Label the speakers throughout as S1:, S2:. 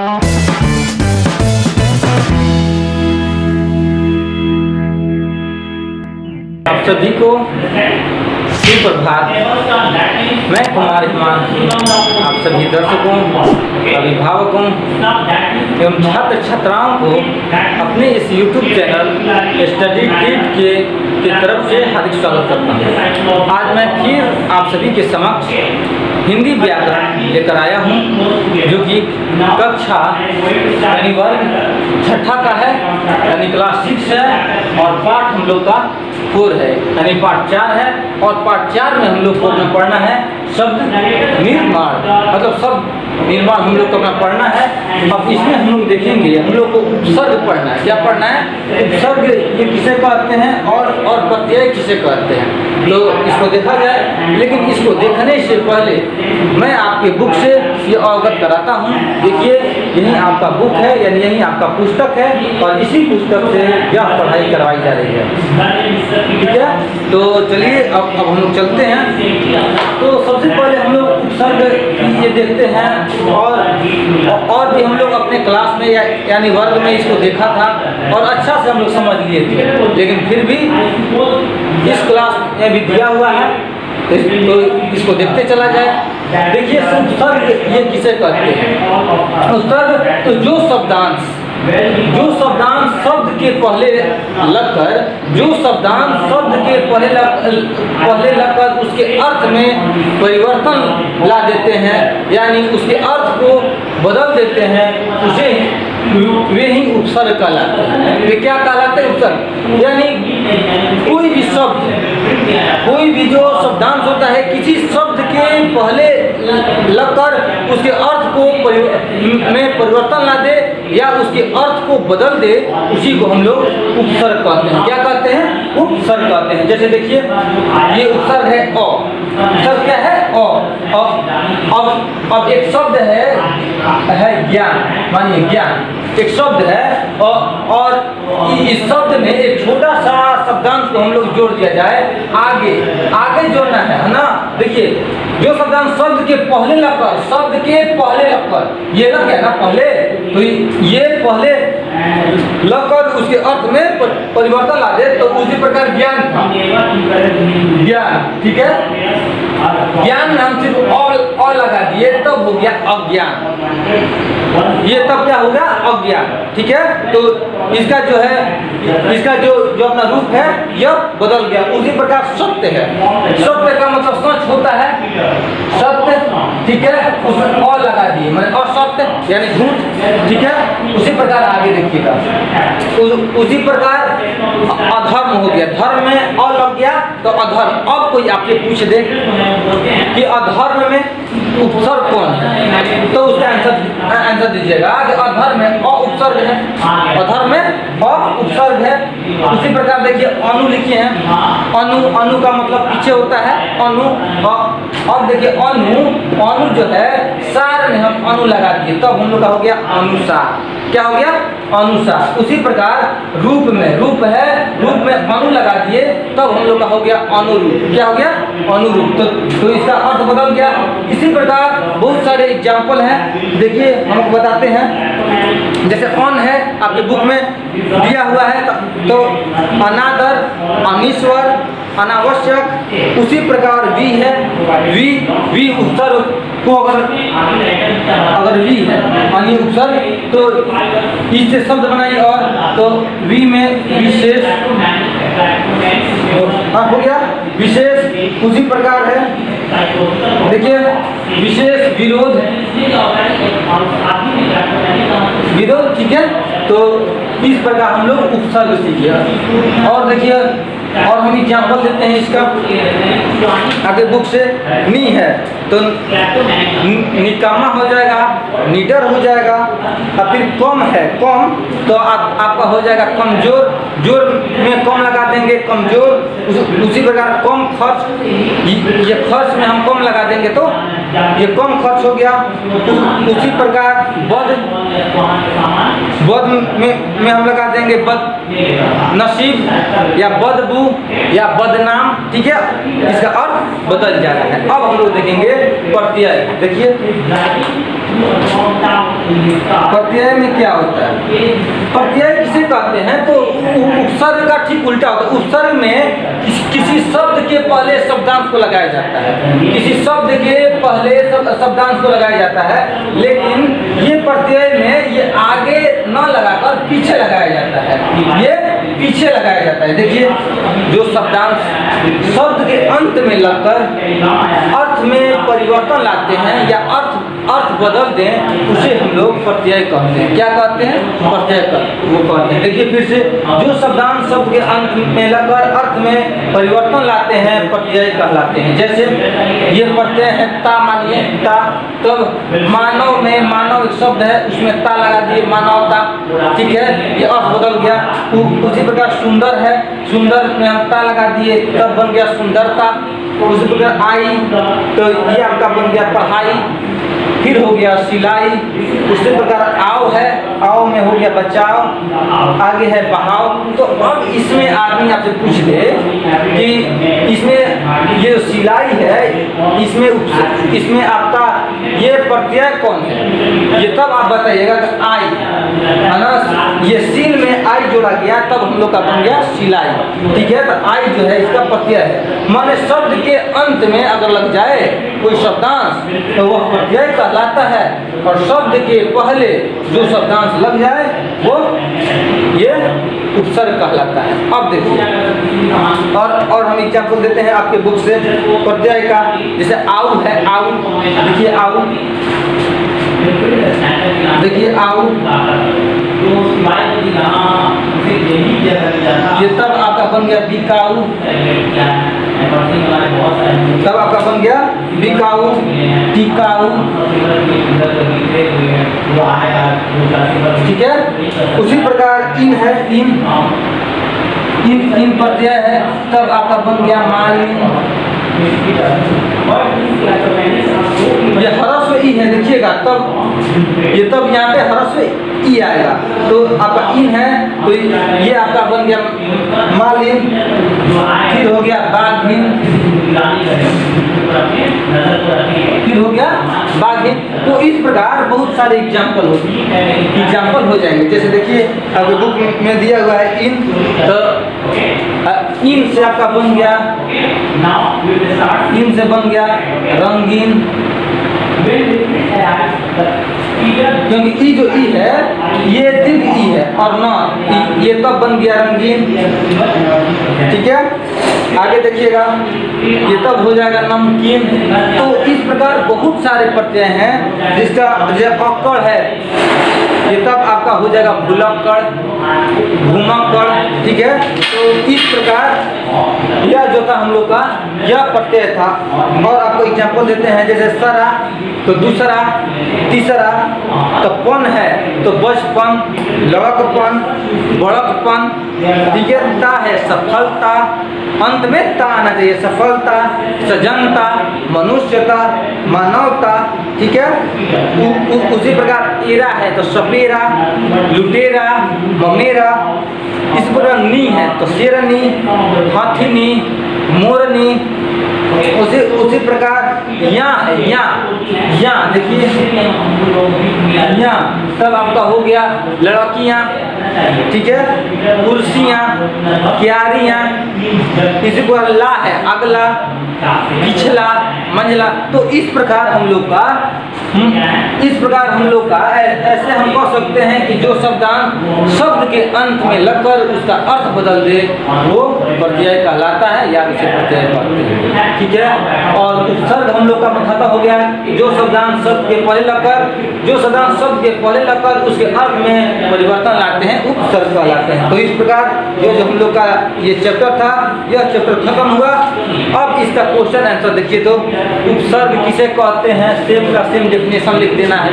S1: आप सभी को सुप्रभात। मैं कुमार हिमांशु आप सभी दर्शकों, अभिभावकों एवं छात्र छात्राओं को अपने इस YouTube चैनल स्टडी टिप की तरफ से हार्दिक स्वागत करता हूँ। आज मैं फिर आप सभी के समक्ष हिंदी व्याकरण लेकर आया हूँ, जो कि कक्षा यानी वर्ग छठा का है, यानी क्लास 6 है, और पाठ हम लोग का 4 है, यानी पाठ 4 है। और पाठ 4 में हम लोग को अपना पढ़ना है शब्द निर्माण, मतलब शब्द निर्माण हम लोग को अपना पढ़ना है। अब इसमें हम लोग देखेंगे, हम लोग को उपसर्ग पढ़ना है। क्या पढ़ना है? उपसर्ग ये किसे कहते हैं और प्रत्यय किसे कहते हैं, तो इसको देखा जाए। लेकिन इसको देखने से पहले मैं आपके बुक से ये अवगत कराता हूँ। देखिए, यही आपका बुक है, यानी यही आपका पुस्तक है, और इसी पुस्तक से यह पढ़ाई करवाई जा रही है। ठीक है, तो चलिए अब हम लोग चलते हैं। तो सबसे पहले हम लोग उपसर्ग ये देखते हैं, और भी हम लोग अपने क्लास में यानी वर्ग में इसको देखा था और अच्छा से हम लोग समझ लिए थे। लेकिन फिर भी इस क्लास में भी दिया हुआ है, तो इसको देखते चला जाए। देखिए, उपसर्ग ये किसे कहते हैं? उपसर्ग तो जो शब्दांश शब्द के पहले लगकर उसके अर्थ में परिवर्तन ला देते हैं, यानी उसके अर्थ को बदल देते हैं, उसे वे ही उपसर्ग कहलाते हैं। वे क्या कहलाते हैं? उपसर्ग। यानी कोई भी जो शब्दांश होता है, किसी शब्द के पहले लगकर उसके अर्थ को में परिवर्तन ला दे या उसके अर्थ को बदल दे, उसी को हम लोग उपसर्ग कहते हैं। क्या कहते हैं? उपसर्ग कहते हैं। जैसे देखिए, ये उपसर्ग है अ। उपसर्ग क्या है? अ। अब एक शब्द है ज्ञान। मानिए ज्ञान एक शब्द है, और इस शब्द में एक छोटा सा शब्दांश को हम लोग जोड़ दिया जाए, आगे जोड़ना है ना। देखिए, जो शब्दांश शब्द के पहले लगकर ये लग गया ना पहले, तो ये पहले लगकर उसके अर्थ में परिवर्तन ला दे, तो उसी प्रकार ज्ञान था। ज्ञान, ठीक है। ज्ञान में हम सिर्फ और लगा दिए, तब हो गया अज्ञान। ये तब क्या होगा? अज्ञान। ठीक है, तो इसका जो अपना रूप है यह बदल गया। उसी प्रकार सत्य है। सत्य का मतलब सच होता है, सत्य। ठीक है, उसमें और लगा दिए, मतलब असत्य यानी झूठ। ठीक है, उसी प्रकार आगे देखिएगा, उसी प्रकार अधर्म हो गया। धर्म में और लग गया तो अधर्म। अब कोई आपसे पूछ दे कि अधर्म में उपसर्ग कौन है, तो उसका आंसर दीजिएगा कि अधर्म में अ उपसर्ग है, अधर्म में अ उपसर्ग है। उसी प्रकार देखिए, अनु लिखिए हैं। अनु का मतलब पीछे होता है, अनु। अब देखिए, अनु जो है, सार में हम अनु लगा दिए, तब हम लोग का हो गया अनुसार। क्या हो गया? अनुसार। उसी प्रकार रूप में अनु लगा दिए, तब हम लोग का हो गया अनुरूप। क्या हो गया? अनुरूप। तो इसका अर्थ बदल गया। इसी प्रकार बहुत सारे एग्जाम्पल हैं, देखिए हम बताते हैं। जैसे अन है, आपके बुक में दिया हुआ है, तो अनादर, अनीश्वर, अनावश्यक। उसी प्रकार वी है, वी उपसर्ग को अगर वी है यानी उपसर्ग, तो इससे शब्द बनाइए, और तो वी में विशेष हो गया विशेष। उसी प्रकार है, देखिए, विशेष विरोध। ठीक है, तो इस प्रकार हम लोग उपसर्ग सीखे। और देखिए, और हम एग्जाम्पल देते हैं इसका। आगे बुक से नी है तो निकामा हो जाएगा, निडर हो जाएगा। और फिर कम है, कम तो आपका हो जाएगा कमजोर। जोर में कम लगा देंगे, कमजोर। उसी प्रकार कम खर्च, ये खर्च में हम कम लगा देंगे तो ये कम खर्च हो गया। उसी प्रकार बद में हम लगा देंगे बद नसीब या बदबू या बदनाम। ठीक है, इसका अर्थ बदल जाता है। अब हम लोग देखेंगे प्रत्यय। देखिए, प्रत्यय में क्या होता है? प्रत्यय किसे कहते हैं? तो उपसर्ग का ठीक उल्टा होता है। उपसर्ग में किसी शब्द के पहले शब्दांश को लगाया जाता है, किसी शब्द के पहले शब्दांश को लगाया जाता है, लेकिन ये प्रत्यय में ये आगे न लगाकर पीछे लगाया जाता है, ये पीछे लगाया जाता है। देखिए, जो शब्दांश शब्द के अंत में लगकर अर्थ में परिवर्तन लाते हैं या अर्थ बदल दें, उसे हम लोग प्रत्यय कहते हैं। क्या कहते हैं? प्रत्यय वो कहते हैं। देखिए फिर से, जो शब्दांश शब्द के अंत में लगकर अर्थ में परिवर्तन लाते हैं, प्रत्यय कहलाते हैं। जैसे ये प्रत्यय है ता, मानिए ता, तब मानव में मानव एक शब्द है, उसमें ता लगा दिए, मानवता, ठीक है, ये अर्थ बदल गया। उसी प्रकार सुंदर है, सुंदर में हम ता लगा दिए, तब बन गया सुंदरता। उसी प्रकार आई, तो ये आपका बन गया पढ़ाई, फिर हो गया सिलाई। उसी प्रकार आओ है, आओ में हो गया बचाओ, आगे है बहाव। तो अब इसमें आदमी आपसे पूछ ले कि इसमें ये सिलाई है, इसमें आपका ये प्रत्यय कौन है? ये तब आप बताइएगा कि आई है ना, ये सील में आई जोड़ा गया, तब हम लोग का बन गया सिलाई, ठीक है। तो आई जो है इसका प्रत्यय है, माने शब्द के अंत में अगर लग जाए कोई शब्दांश तो वह प्रत्यय कहलाता है, और शब्द के पहले जो शब्दांश लग जाए वो ये उपसर्ग कहलाता है। अब देखिए, और हम एग्जाम्पल देते हैं आपके बुक से प्रत्यय का। जैसे आऊ है, आऊ, देखिए आऊ, देखिए आऊ, ये तब आपका बन गया बिकाऊ, तब आपका बन गया बिकाऊ, टिकाऊ, ठीक है। उसी प्रकार इन है, इन प्रत्यय है, तब आपका बन गया मालिन। ये ह्रस्व ई है, देखिएगा, तब ये तब यहाँ पे ह्रस्व ई आएगा, तो आपका इन है, तो ये आपका बन गया मालिन, फिर हो गया बाघिन, फिर हो गया बाघिन। तो इस प्रकार बहुत सारे एग्जाम्पल हो जाएंगे। जैसे देखिए आपके बुक में दिया हुआ है इन, तो इन से आपका बन गया, इन से बन गया रंगीन, क्योंकि ई जो ई है ये दीर्घ ई है, और न ये तब बन गया रंगीन, ठीक है। आगे देखिएगा, ये तब हो जाएगा नमकीन। तो इस प्रकार बहुत सारे प्रत्यय हैं, जिसका जैसे अक्कड़ है, ये तब आपका हो जाएगा भुलक्कड़, घुमक्कड़, ठीक है। तो इस प्रकार यह जो था हम लोग का यह प्रत्यय था। और आपको एग्जाम्पल देते हैं, जैसे सरा, तो दूसरा, तीसरा, तो पन है, तो बचपन, लड़कपन, बड़कपन, ठीक है। ता है सफलता, अंत में ता आना चाहिए, सफलता, सजनता, मनुष्यता, मानवता, ठीक है। उसी प्रकार एरा है, तो सपेरा, लुटेरा, ममेरा। इस प्रकार नी है, तो शेरनी, हाथीनी, मोरनी। उसी प्रकार या है, या देखिए, या तब आपका हो गया लड़कियां, ठीक है, कुर्सियां, क्यारियां। इसी को ला है, अगला, पिछला, मंझला। तो इस प्रकार हम लोग का ऐसे हम कह सकते हैं कि जो शब्दांश शब्द के अंत में लगकर उसका अर्थ बदल दे वो प्रत्यय कहलाता है, या इसे प्रत्यय कहते हैं, ठीक है। और उपसर्ग हम लोग का खत्म हो गया, जो शब्दांश शब्द के पहले लगकर उसके अर्थ में परिवर्तन लाते हैं, उपसर्ग कहलाते हैं। तो इस प्रकार जो हम लोग का ये चैप्टर था, यह चैप्टर खत्म हुआ। अब इसका क्वेश्चन आंसर देखिए, तो उपसर्ग किसे कहते हैं, सेम का सेम डेफिनेशन लिख देना है।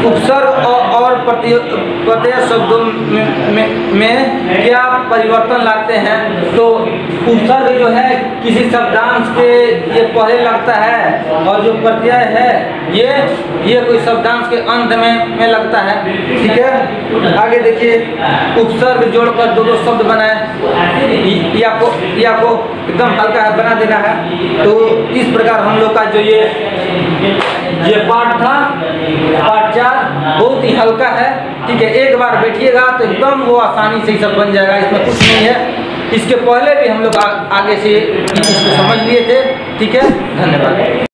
S1: उपसर्ग और प्रत्यय शब्दों में क्या परिवर्तन लाते हैं? तो उपसर्ग जो है किसी शब्दांश के ये पहले लगता है, और जो प्रत्यय है ये कोई शब्दांश के अंत में लगता है, ठीक है। आगे देखिए, उपसर्ग जोड़कर दो शब्द बनाए, ये आपको एकदम हल्का बना देना है। तो इस प्रकार हम लोग का जो ये ये पार्ट था, पार्ट 4 बहुत ही हल्का है। ठीक है, एक बार बैठिएगा तो एकदम वो आसानी से सब बन जाएगा, इसमें कुछ नहीं है। इसके पहले भी हम लोग आगे से इसको समझ लिए थे। ठीक है, धन्यवाद।